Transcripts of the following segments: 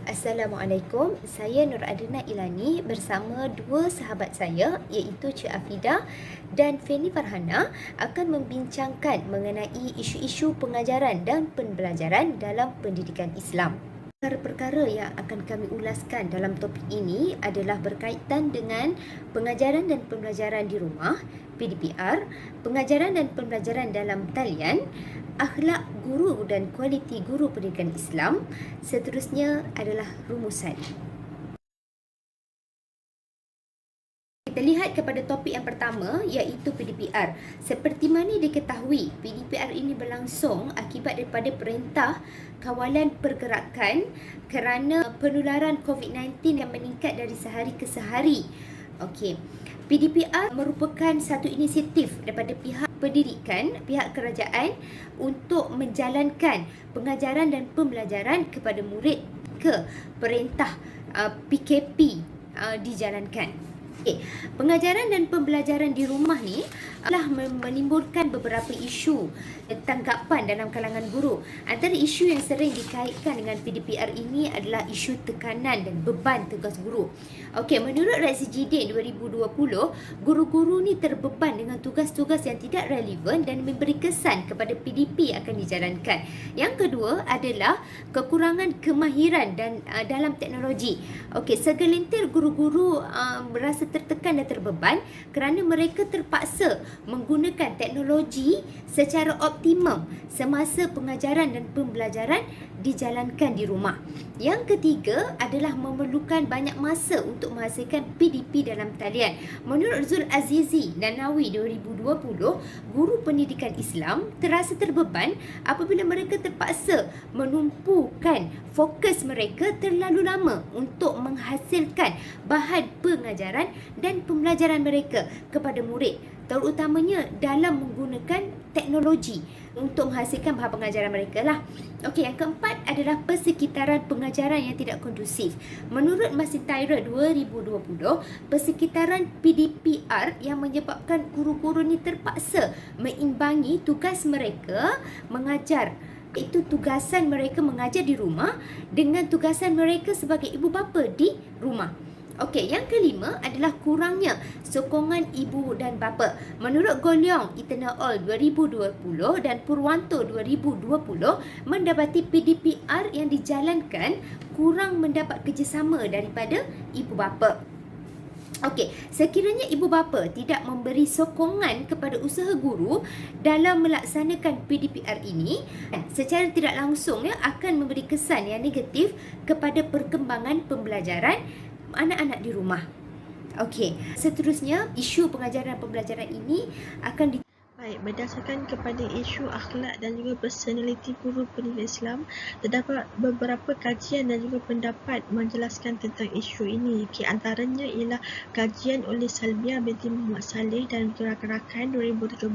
Assalamualaikum, saya Nur Adina Ilani bersama dua sahabat saya iaitu Cik Afidah dan Feni Farhana akan membincangkan mengenai isu-isu pengajaran dan pembelajaran dalam pendidikan Islam. Perkara-perkara yang akan kami ulaskan dalam topik ini adalah berkaitan dengan pengajaran dan pembelajaran di rumah, PDPR, pengajaran dan pembelajaran dalam talian, akhlak guru dan kualiti guru pendidikan Islam. Seterusnya adalah rumusan. Kita lihat kepada topik yang pertama iaitu PDPR. Seperti mana diketahui, PDPR ini berlangsung akibat daripada perintah kawalan pergerakan kerana penularan COVID-19 yang meningkat dari sehari ke sehari. Okey. PDPR merupakan satu inisiatif daripada pihak pendidikan, pihak kerajaan untuk menjalankan pengajaran dan pembelajaran kepada murid ke perintah PKP dijalankan. Okay. Pengajaran dan pembelajaran di rumah ni telah menimbulkan beberapa isu tanggapan dalam kalangan guru. Antara isu yang sering dikaitkan dengan PDPR ini adalah isu tekanan dan beban tugas guru. Okey, menurut Razi Jidin 2020, guru-guru ni terbeban dengan tugas-tugas yang tidak relevan dan memberi kesan kepada PDP yang akan dijalankan. Yang kedua adalah kekurangan kemahiran dan dalam teknologi. Okey, segelintir guru-guru berasa tertekan dan terbeban kerana mereka terpaksa menggunakan teknologi secara optimum semasa pengajaran dan pembelajaran dijalankan di rumah. Yang ketiga adalah memerlukan banyak masa untuk menghasilkan PDP dalam talian. Menurut Zul Azizi Nanawi 2020, guru pendidikan Islam terasa terbeban apabila mereka terpaksa menumpukan fokus mereka terlalu lama untuk menghasilkan bahan pengajaran dan pembelajaran mereka kepada murid, terutamanya dalam menggunakan teknologi untuk menghasilkan bahan pengajaran mereka lah. Okey, yang keempat adalah persekitaran pengajaran yang tidak kondusif. Menurut Masitaira 2020, persekitaran PDPR yang menyebabkan guru-guru ni terpaksa meimbangi tugas mereka mengajar, itu tugasan mereka mengajar di rumah dengan tugasan mereka sebagai ibu bapa di rumah. Okey, yang kelima adalah kurangnya sokongan ibu dan bapa. Menurut Golyong Itanaol 2020 dan Purwanto 2020, mendapati PDPR yang dijalankan kurang mendapat kerjasama daripada ibu bapa. Okey, sekiranya ibu bapa tidak memberi sokongan kepada usaha guru dalam melaksanakan PDPR ini, secara tidak langsung akan memberi kesan yang negatif kepada perkembangan pembelajaran anak-anak di rumah. Okey, seterusnya isu pengajaran dan pembelajaran ini akan Baik, berdasarkan kepada isu akhlak dan juga personaliti guru pendidikan Islam, terdapat beberapa kajian dan juga pendapat menjelaskan tentang isu ini. Antaranya ialah kajian oleh Salbiah binti Muhammad Saleh dan rakan-rakan 2017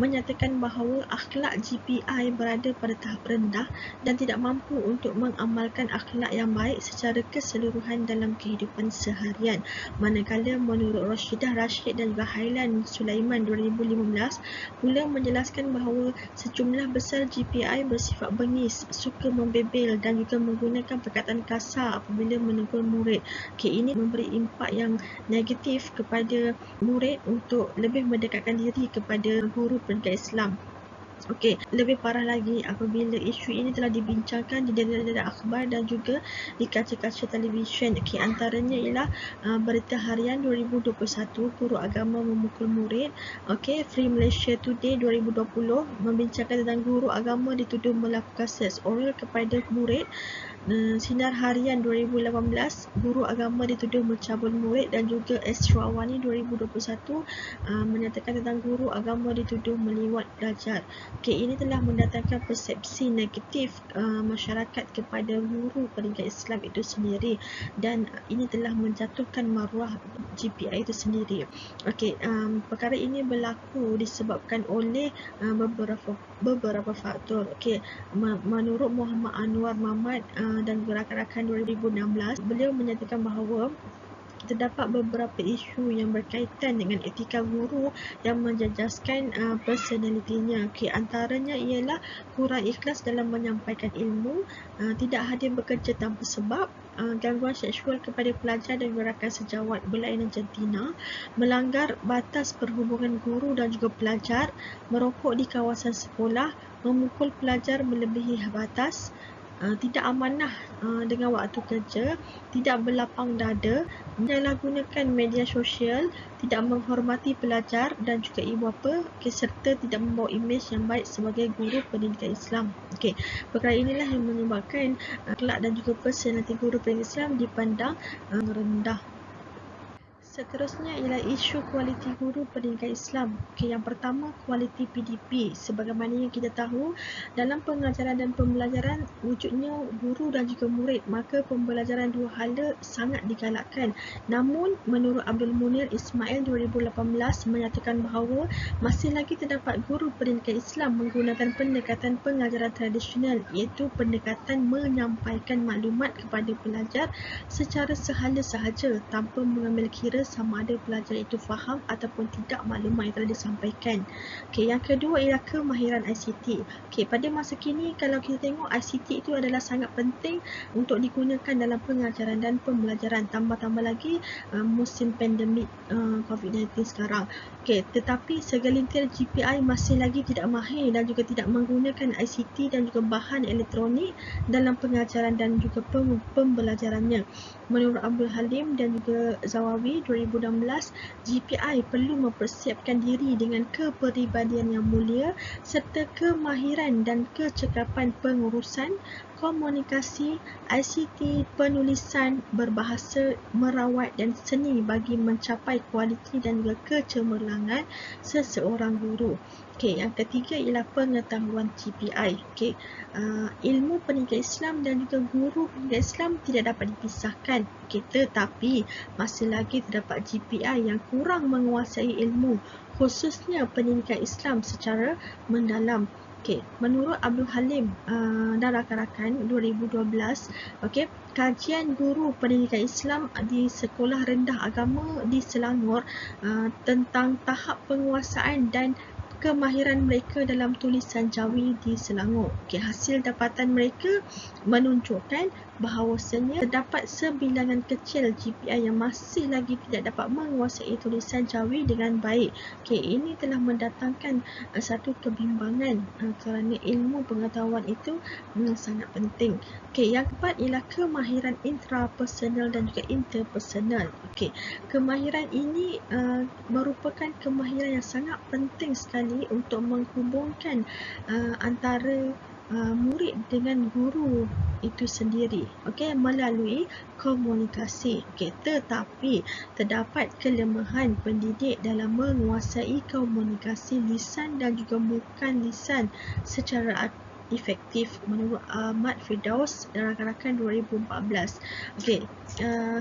menyatakan bahawa akhlak GPI berada pada tahap rendah dan tidak mampu untuk mengamalkan akhlak yang baik secara keseluruhan dalam kehidupan seharian. Manakala menurut Rashidah Rashid dan juga Hailan Sulaiman 2015 pula menjelaskan bahawa sejumlah besar GPI bersifat bengis, suka membebel dan juga menggunakan perkataan kasar apabila menegur murid. Ini memberi impak yang negatif kepada murid untuk lebih mendekatkan diri kepada guru pendidikan Islam. Okey, lebih parah lagi apabila isu ini telah dibincangkan di dalam akhbar dan juga di kaca-kaca televisyen. Antaranya ialah berita harian 2021, guru agama memukul murid. Free Malaysia Today 2020 membincangkan tentang guru agama dituduh melakukan seks oral kepada murid. Sinar Harian 2018, guru agama dituduh mencabul murid, dan juga Esrawani 2021 menyatakan tentang guru agama dituduh meliwat darjat. Ini telah mendatangkan persepsi negatif masyarakat kepada guru pendidikan Islam itu sendiri, dan ini telah menjatuhkan maruah GPI itu sendiri. Perkara ini berlaku disebabkan oleh beberapa faktor. Menurut Muhammad Anwar Mahmad dan rakan-rakan 2016, beliau menyatakan bahawa terdapat beberapa isu yang berkaitan dengan etika guru yang menjejaskan personalitinya. Antaranya ialah kurang ikhlas dalam menyampaikan ilmu, tidak hadir bekerja tanpa sebab, gangguan seksual kepada pelajar dan rakan sejawat berlainan jantina, melanggar batas perhubungan guru dan juga pelajar, merokok di kawasan sekolah, memukul pelajar melebihi batas, tidak amanah dengan waktu kerja, tidak berlapang dada, menyalahgunakan media sosial, tidak menghormati pelajar dan juga ibu bapa, serta tidak membawa imej yang baik sebagai guru pendidikan Islam. Perkara inilah yang menyebabkan akhlak dan juga personaliti guru pendidikan Islam dipandang rendah. Seterusnya ialah isu kualiti guru pendidikan Islam. Yang pertama, kualiti PDP. Sebagaimana yang kita tahu, dalam pengajaran dan pembelajaran wujudnya guru dan juga murid, maka pembelajaran dua hala sangat digalakkan. Namun, menurut Abdul Munir Ismail 2018 menyatakan bahawa masih lagi terdapat guru pendidikan Islam menggunakan pendekatan pengajaran tradisional, iaitu pendekatan menyampaikan maklumat kepada pelajar secara sehala sahaja tanpa mengambil kira sama ada pelajar itu faham ataupun tidak maklumat yang telah disampaikan. Yang kedua ialah kemahiran ICT. Pada masa kini kalau kita tengok, ICT itu adalah sangat penting untuk digunakan dalam pengajaran dan pembelajaran, tambah-tambah lagi musim pandemik COVID-19 sekarang. Tetapi segelintir GPI masih lagi tidak mahir dan juga tidak menggunakan ICT dan juga bahan elektronik dalam pengajaran dan juga pembelajarannya. Menurut Abdul Halim dan juga Zawawi 2016, GPI perlu mempersiapkan diri dengan kepribadian yang mulia serta kemahiran dan kecekapan pengurusan, komunikasi, ICT, penulisan, berbahasa, merawat dan seni bagi mencapai kualiti dan juga kecemerlangan seseorang guru. Yang ketiga ialah pengetahuan GPI. Ilmu pendidikan Islam dan juga guru pendidikan Islam tidak dapat dipisahkan. Tetapi masih lagi terdapat GPI yang kurang menguasai ilmu, khususnya pendidikan Islam secara mendalam. Menurut Abdul Halim dan rakan-rakan 2012, kajian guru pendidikan Islam di sekolah rendah agama di Selangor tentang tahap penguasaan dan kemahiran mereka dalam tulisan Jawi di Selangor. Hasil dapatan mereka menunjukkan bahawasanya terdapat sebilangan kecil GPI yang masih lagi tidak dapat menguasai tulisan Jawi dengan baik. Ini telah mendatangkan satu kebimbangan kerana ilmu pengetahuan itu sangat penting. Yang keempat ialah kemahiran intrapersonal dan juga interpersonal. Kemahiran ini merupakan kemahiran yang sangat penting sekali untuk menghubungkan antara murid dengan guru itu sendiri, melalui komunikasi. Tetapi terdapat kelemahan pendidik dalam menguasai komunikasi lisan dan juga bukan lisan secara efektif menurut Ahmad Firdaus dan rakan-rakan 2014.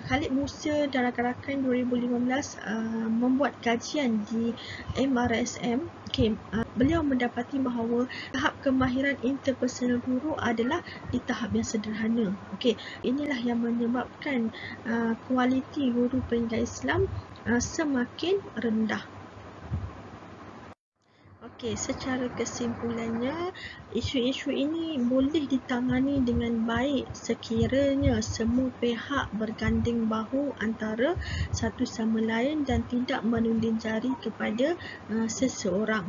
Khalid Musa dan rakan-rakan 2015 membuat kajian di MRSM. Beliau mendapati bahawa tahap kemahiran interpersonal guru adalah di tahap yang sederhana. Inilah yang menyebabkan kualiti guru pendidikan Islam semakin rendah. Secara kesimpulannya, isu-isu ini boleh ditangani dengan baik sekiranya semua pihak berganding bahu antara satu sama lain dan tidak menunding jari kepada seseorang.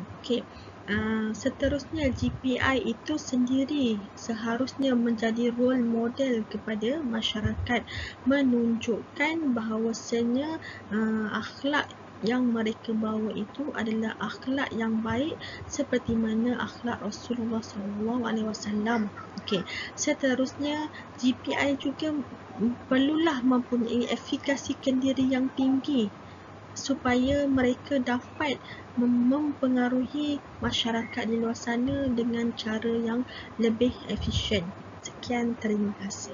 Seterusnya, GPI itu sendiri seharusnya menjadi role model kepada masyarakat, menunjukkan bahawasanya akhlak yang mereka bawa itu adalah akhlak yang baik seperti mana akhlak Rasulullah SAW. Seterusnya, GPI juga perlulah mempunyai efikasi kendiri yang tinggi supaya mereka dapat mempengaruhi masyarakat di luar sana dengan cara yang lebih efisien. Sekian, terima kasih.